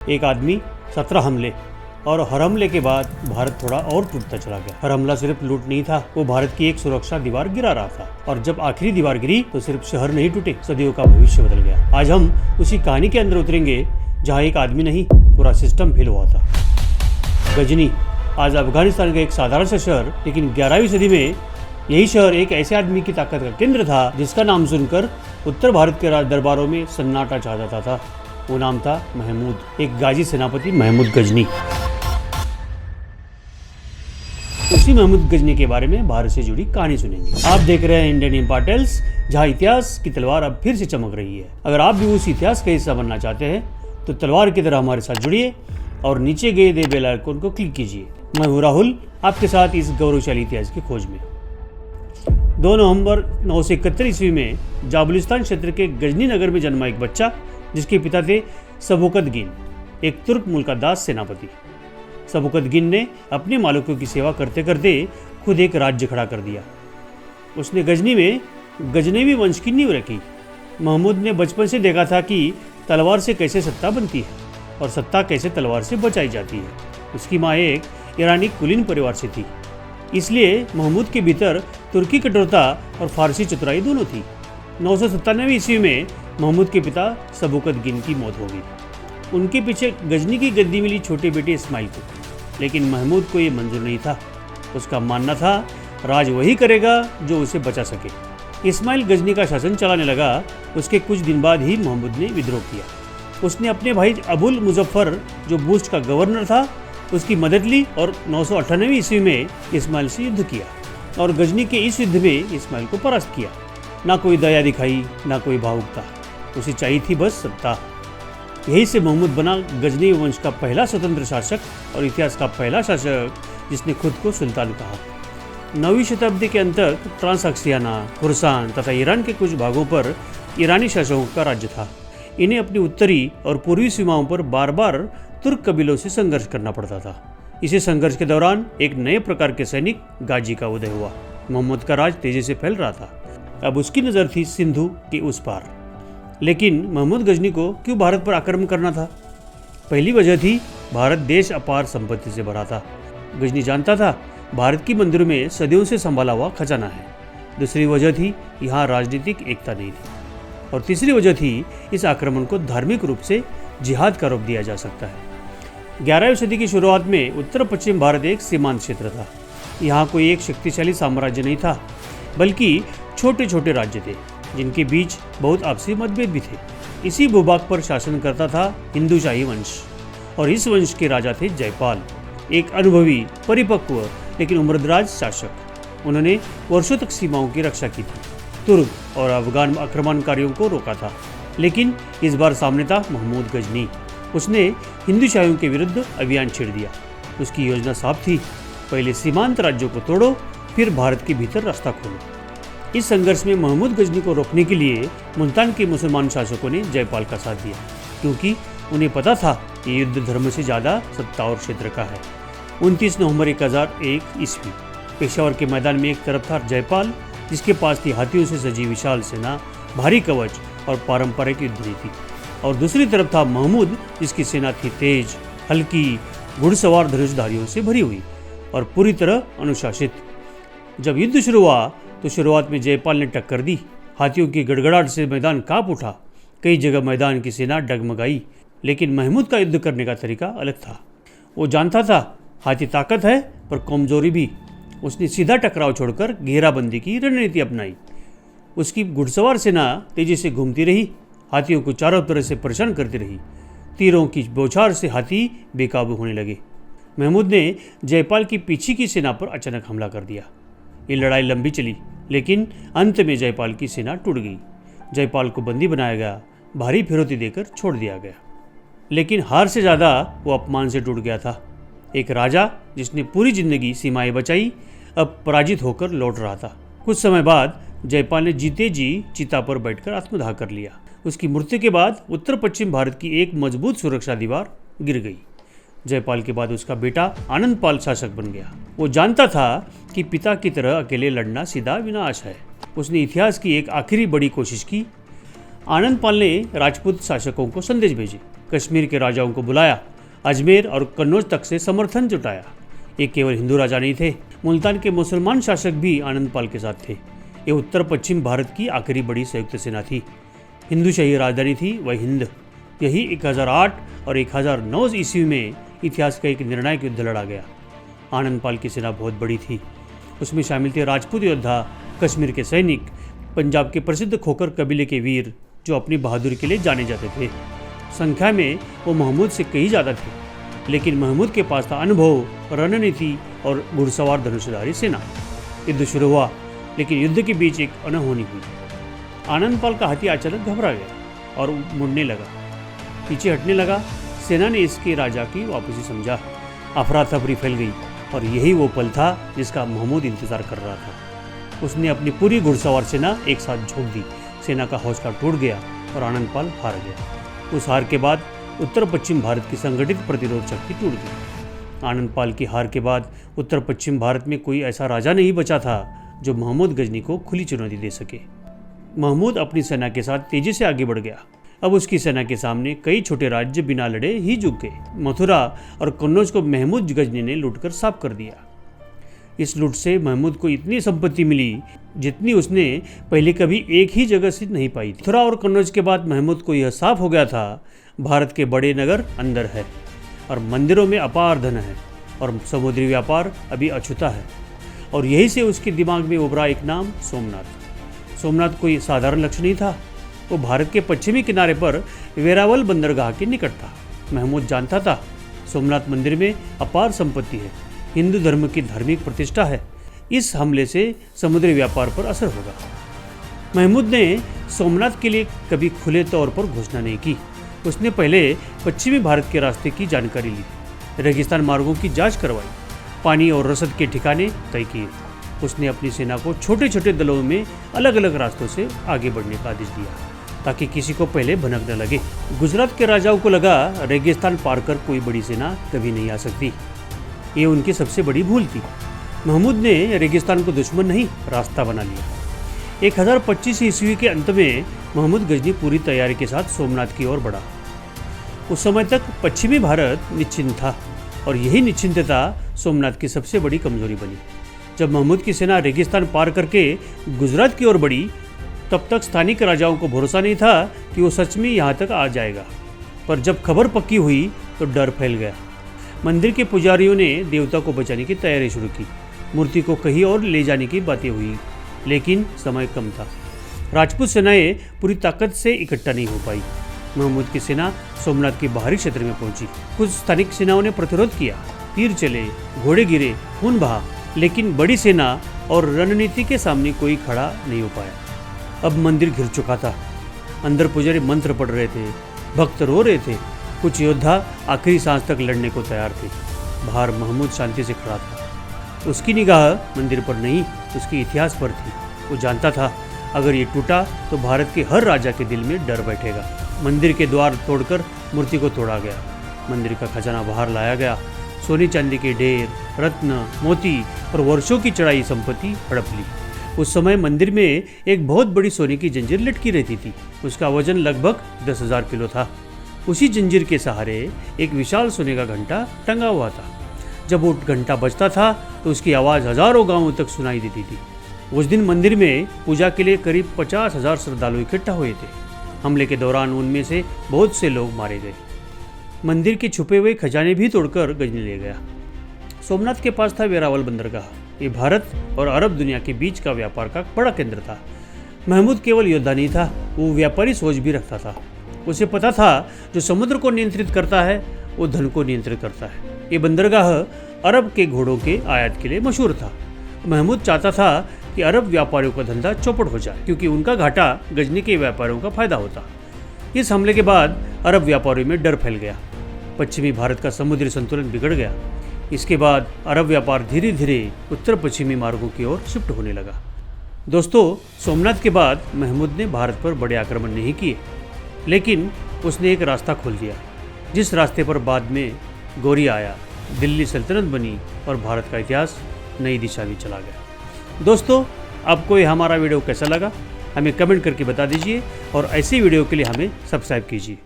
एक आदमी 17 हमले और हर हमले के बाद भारत थोड़ा और टूटता चला गया। हर हमला सिर्फ लूट नहीं था, वो भारत की एक सुरक्षा दीवार गिरा रहा था। और जब आखिरी दीवार गिरी तो सिर्फ शहर नहीं टूटे, सदियों का भविष्य बदल गया। आज हम उसी कहानी के अंदर उतरेंगे जहाँ एक आदमी नहीं, पूरा सिस्टम फेल हुआ था। गजनी आज अफगानिस्तान का एक साधारण सा शहर, लेकिन 11वीं सदी में यही शहर एक ऐसे आदमी की ताकत का केंद्र था जिसका नाम सुनकर उत्तर भारत के राज दरबारों में सन्नाटा छा जाता था। वो नाम था महमूद, एक गाजी सेनापति महमूद गजनी। उसी महमूद गजनी के बारे में भारत से जुड़ी कहानी सुनेंगे। आप देख रहे हैं इंडियन एम्पायर टेल्स, जहां इतिहास की तलवार अब फिर से चमक रही है। अगर आप भी उस इतिहास का हिस्सा बनना चाहते हैं तो तलवार की तरह हमारे साथ जुड़िए और नीचे गए दे बेल आइकन को क्लिक कीजिए। मैं हूं राहुल, आपके साथ इस गौरवशाली इतिहास की खोज में। 2 नवंबर 971 ईस्वी में जाबुलिस्तान क्षेत्र के गजनी नगर में जन्मा एक बच्चा, जिसके पिता थे सबुकतगिन, एक तुर्क मूल का दास सेनापति। सबुकतगिन ने अपने मालिकों की सेवा करते करते खुद एक राज्य खड़ा कर दिया। उसने गजनी में गजनेवी वंश की नींव रखी। महमूद ने बचपन से देखा था कि तलवार से कैसे सत्ता बनती है और सत्ता कैसे तलवार से बचाई जाती है। उसकी माँ एक ईरानी कुलीन परिवार से थी, इसलिए महमूद के भीतर तुर्की कठोरता और फारसी चतुराई दोनों थी। 997 ईस्वी में महमूद के पिता सबुकतगिन की मौत हो गई। उनके पीछे गजनी की गद्दी मिली छोटे बेटे इस्माइल को, लेकिन महमूद को ये मंजूर नहीं था। उसका मानना था राज वही करेगा जो उसे बचा सके। इस्माइल गजनी का शासन चलाने लगा। उसके कुछ दिन बाद ही महमूद ने विद्रोह किया। उसने अपने भाई अबुल मुजफ्फर, जो बूस्ट का गवर्नर था, उसकी मदद ली और 998 ईस्वी में इस्माइल से युद्ध किया और गजनी के इस युद्ध में इस्माइल को परास्त किया। ना कोई दया दिखाई, ना कोई भावुकता, उसे चाहिए थी बस सत्ता। यही से महमूद बना गजनी वंश का पहला स्वतंत्र शासक और इतिहास का पहला शासक जिसने खुद को सुल्तान कहा। 9वीं शताब्दी के अंत तक ट्रांसअक्सियाना, खुरसान तथा ईरान के कुछ भागों पर ईरानी शासकों का राज्य था। इन्हें अपनी उत्तरी और पूर्वी सीमाओं पर बार बार तुर्क कबीलों से संघर्ष करना पड़ता था। इसी संघर्ष के दौरान एक नए प्रकार के सैनिक गाजी का उदय हुआ। महमूद का राज तेजी से फैल रहा था। अब उसकी नज़र थी सिंधु के उस पार। लेकिन महमूद गजनी को क्यों भारत पर आक्रमण करना था? पहली वजह थी भारत देश अपार संपत्ति से भरा था। गजनी जानता था भारत की मंदिरों में सदियों से संभाला हुआ खजाना है। दूसरी वजह थी यहाँ राजनीतिक एकता नहीं थी। और तीसरी वजह थी इस आक्रमण को धार्मिक रूप से जिहाद का रूप दिया जा सकता है। 11वीं सदी की शुरुआत में उत्तर पश्चिम भारत एक सीमांत क्षेत्र था। यहाँ कोई एक शक्तिशाली साम्राज्य नहीं था, बल्कि छोटे छोटे राज्य थे जिनके बीच बहुत आपसी मतभेद भी थे। इसी भूभाग पर शासन करता था हिंदू-शाही वंश और इस वंश के राजा थे जयपाल, एक अनुभवी, परिपक्व लेकिन उम्रदराज शासक। उन्होंने वर्षों तक सीमाओं की रक्षा की थी, तुर्क और अफगान आक्रमणकारियों को रोका था। लेकिन इस बार सामने था महमूद गजनी। उसने हिंदू-शाहियों के विरुद्ध अभियान छेड़ दिया। उसकी योजना साफ थी, पहले सीमांत राज्यों को तोड़ो, फिर भारत के भीतर रास्ता खोलो। इस संघर्ष में महमूद गजनी को रोकने के लिए मुल्तान के मुसलमान शासकों ने जयपाल का साथ दिया, क्योंकि उन्हें पता था ये युद्ध धर्म से ज़्यादा सत्ता और क्षेत्र का है। 29 नवंबर 1001 ईस्वी पेशावर के मैदान में एक तरफ था जयपाल, जिसके पास थी हाथियों से सजी विशाल सेना, भारी कवच और पारंपरिक युद्ध नीति, और दूसरी तरफ था महमूद, जिसकी सेना थी तेज, हल्की, घुड़सवार धनुषधारियों से भरी हुई और पूरी तरह अनुशासित। जब युद्ध शुरू हुआ तो शुरुआत में जयपाल ने टक्कर दी। हाथियों की गड़गड़ाहट से मैदान कांप उठा। कई जगह मैदान की सेना डगमगाई, लेकिन महमूद का युद्ध करने का तरीका अलग था। वो जानता था हाथी ताकत है पर कमजोरी भी। उसने सीधा टकराव छोड़कर घेराबंदी की रणनीति अपनाई। उसकी घुड़सवार सेना तेजी से घूमती रही, हाथियों को चारों तरफ से परेशान करती रही। तीरों की बौछार से हाथी बेकाबू होने लगे। महमूद ने जयपाल की पीछे की सेना पर अचानक हमला कर दिया। ये लड़ाई लंबी चली, लेकिन अंत में जयपाल की सेना टूट गई। जयपाल को बंदी बनाया गया, भारी फिरौती देकर छोड़ दिया गया। लेकिन हार से ज़्यादा वो अपमान से टूट गया था। एक राजा जिसने पूरी जिंदगी सीमाएं बचाई, अब पराजित होकर लौट रहा था। कुछ समय बाद जयपाल ने जीते जी चिता पर बैठकर आत्मदाह कर लिया। उसकी मृत्यु के बाद उत्तर पश्चिम भारत की एक मजबूत सुरक्षा दीवार गिर गई। जयपाल के बाद उसका बेटा आनंदपाल शासक बन गया। वो जानता था कि पिता की तरह अकेले लड़ना सीधा विनाश है। उसने इतिहास की एक आखिरी बड़ी कोशिश की। आनंदपाल ने राजपूत शासकों को संदेश भेजे कश्मीर के राजाओं को बुलाया, अजमेर और कन्नौज तक से समर्थन जुटाया। ये केवल हिंदू राजा नहीं थे, मुल्तान के मुसलमान शासक भी आनंदपाल के साथ थे। ये उत्तर पश्चिम भारत की आखिरी बड़ी संयुक्त सेना थी। हिंदू शाही राजधानी थी वह हिंद। यही 1008 और 1009 ईस्वी में इतिहास का एक निर्णायक युद्ध लड़ा गया। आनंदपाल की सेना बहुत बड़ी थी। उसमें शामिल थे राजपूत योद्धा, कश्मीर के सैनिक, पंजाब के प्रसिद्ध खोखर कबीले के वीर जो अपनी बहादुरी के लिए जाने जाते थे। संख्या में वो महमूद से कहीं ज़्यादा थे, लेकिन महमूद के पास था अनुभव, रणनीति और घुड़सवार धनुषधारी सेना। युद्ध शुरू हुआ, लेकिन युद्ध के बीच एक अनहोनी हुई। आनंदपाल का हाथी अचानक घबरा गया और मुड़ने लगा, पीछे हटने लगा। सेना ने इसके राजा की वापसी समझा। अफरा तफरी फैल गई और यही वो पल था जिसका महमूद इंतजार कर रहा था। उसने अपनी पूरी घुड़सवार सेना एक साथ झोंक दी। सेना का हौसला टूट गया और आनंदपाल हार गया। उस हार के बाद उत्तर पश्चिम भारत की संगठित प्रतिरोध शक्ति टूट गई। आनंदपाल की हार के बाद उत्तर पश्चिम भारत में कोई ऐसा राजा नहीं बचा था जो महमूद गजनी को खुली चुनौती दे सके। महमूद अपनी सेना के साथ तेजी से आगे बढ़ गया। अब उसकी सेना के सामने कई छोटे राज्य बिना लड़े ही झुक गए। मथुरा और कन्नौज को महमूद गजनी ने लूटकर साफ कर दिया। इस लूट से महमूद को इतनी संपत्ति मिली जितनी उसने पहले कभी एक ही जगह से नहीं पाई थी। मथुरा और कन्नौज के बाद महमूद को यह साफ हो गया था, भारत के बड़े नगर अंदर है और मंदिरों में अपार धन है और समुद्री व्यापार अभी अछूता है। और यही से उसके दिमाग में उभरा एक नाम, सोमनाथ। सोमनाथ कोई साधारण लक्ष्य नहीं था। वो भारत के पश्चिमी किनारे पर वेरावल बंदरगाह के निकट था। महमूद जानता था सोमनाथ मंदिर में अपार संपत्ति है, हिंदू धर्म की धार्मिक प्रतिष्ठा है। इस हमले से समुद्री व्यापार पर असर होगा। महमूद ने सोमनाथ के लिए कभी खुले तौर पर घोषणा नहीं की। उसने पहले पश्चिमी भारत के रास्ते की जानकारी ली, रेगिस्तान मार्गों की जांच करवाई, पानी और रसद के ठिकाने तय किए। उसने अपनी सेना को छोटे छोटे दलों में अलग अलग रास्तों से आगे बढ़ने का आदेश दिया ताकि किसी को पहले भनक न लगे। गुजरात के राजाओं को लगा रेगिस्तान पार कर कोई बड़ी सेना कभी नहीं आ सकती। ये उनकी सबसे बड़ी भूल थी। महमूद ने रेगिस्तान को दुश्मन नहीं, रास्ता बना लिया। 1025 ईस्वी के अंत में महमूद गजनी पूरी तैयारी के साथ सोमनाथ की ओर बढ़ा। उस समय तक पश्चिमी भारत निश्चिंत था और यही निश्चिंतता सोमनाथ की सबसे बड़ी कमजोरी बनी। जब महमूद की सेना रेगिस्तान पार करके गुजरात की ओर बढ़ी, तब तक स्थानिक राजाओं को भरोसा नहीं था कि वो सच में यहाँ तक आ जाएगा। पर जब खबर पक्की हुई तो डर फैल गया। मंदिर के पुजारियों ने देवता को बचाने की तैयारी शुरू की। मूर्ति को कहीं और ले जाने की बातें हुई, लेकिन समय कम था। राजपूत सेनाएं पूरी ताकत से इकट्ठा नहीं हो पाई। महमूद की सेना सोमनाथ के बाहरी क्षेत्र में पहुंची। कुछ स्थानिक सेनाओं ने प्रतिरोध किया, तीर चले, घोड़े गिरे, खून बहा, लेकिन बड़ी सेना और रणनीति के सामने कोई खड़ा नहीं हो पाया। अब मंदिर घिर चुका था। अंदर पुजारी मंत्र पढ़ रहे थे, भक्त रो रहे थे, कुछ योद्धा आखिरी सांस तक लड़ने को तैयार थे। बाहर महमूद शांति से खड़ा था। उसकी निगाह मंदिर पर नहीं, उसके इतिहास पर थी। वो जानता था अगर ये टूटा तो भारत के हर राजा के दिल में डर बैठेगा। मंदिर के द्वार तोड़कर मूर्ति को तोड़ा गया। मंदिर का खजाना बाहर लाया गया। सोने चांदी के ढेर, रत्न, मोती और वर्षों की चढ़ाई संपत्ति हड़प ली। उस समय मंदिर में एक बहुत बड़ी सोने की जंजीर लटकी रहती थी। उसका वजन लगभग 10,000 किलो था। उसी जंजीर के सहारे एक विशाल सोने का घंटा टंगा हुआ था। जब वो घंटा बजता था तो उसकी आवाज़ हजारों गांवों तक सुनाई देती थी। उस दिन मंदिर में पूजा के लिए करीब 50,000 श्रद्धालु इकट्ठा हुए थे। हमले के दौरान उनमें से बहुत से लोग मारे गए। मंदिर के छुपे हुए खजाने भी तोड़कर गजनी ले गया। सोमनाथ के पास था वेरावल बंदरगाह। ये भारत और अरब दुनिया के बीच का व्यापार का बड़ा केंद्र था। महमूद केवल योद्धा नहीं था, वो व्यापारी सोच भी रखता था। उसे पता था जो समुद्र को नियंत्रित करता है वो धन को नियंत्रित करता है। ये बंदरगाह अरब के घोड़ों के आयात के लिए मशहूर था। महमूद चाहता था कि अरब व्यापारियों का धंधा चौपट हो जाए, क्योंकि उनका घाटा गजनी के व्यापारियों का फायदा होता। इस हमले के बाद अरब व्यापारियों में डर फैल गया। पश्चिमी भारत का समुद्री संतुलन बिगड़ गया। इसके बाद अरब व्यापार धीरे धीरे उत्तर पश्चिमी मार्गों की ओर शिफ्ट होने लगा। दोस्तों, सोमनाथ के बाद महमूद ने भारत पर बड़े आक्रमण नहीं किए, लेकिन उसने एक रास्ता खोल दिया, जिस रास्ते पर बाद में गौरी आया, दिल्ली सल्तनत बनी और भारत का इतिहास नई दिशा में चला गया। दोस्तों, आपको ये हमारा वीडियो कैसा लगा हमें कमेंट करके बता दीजिए और ऐसी वीडियो के लिए हमें सब्सक्राइब कीजिए।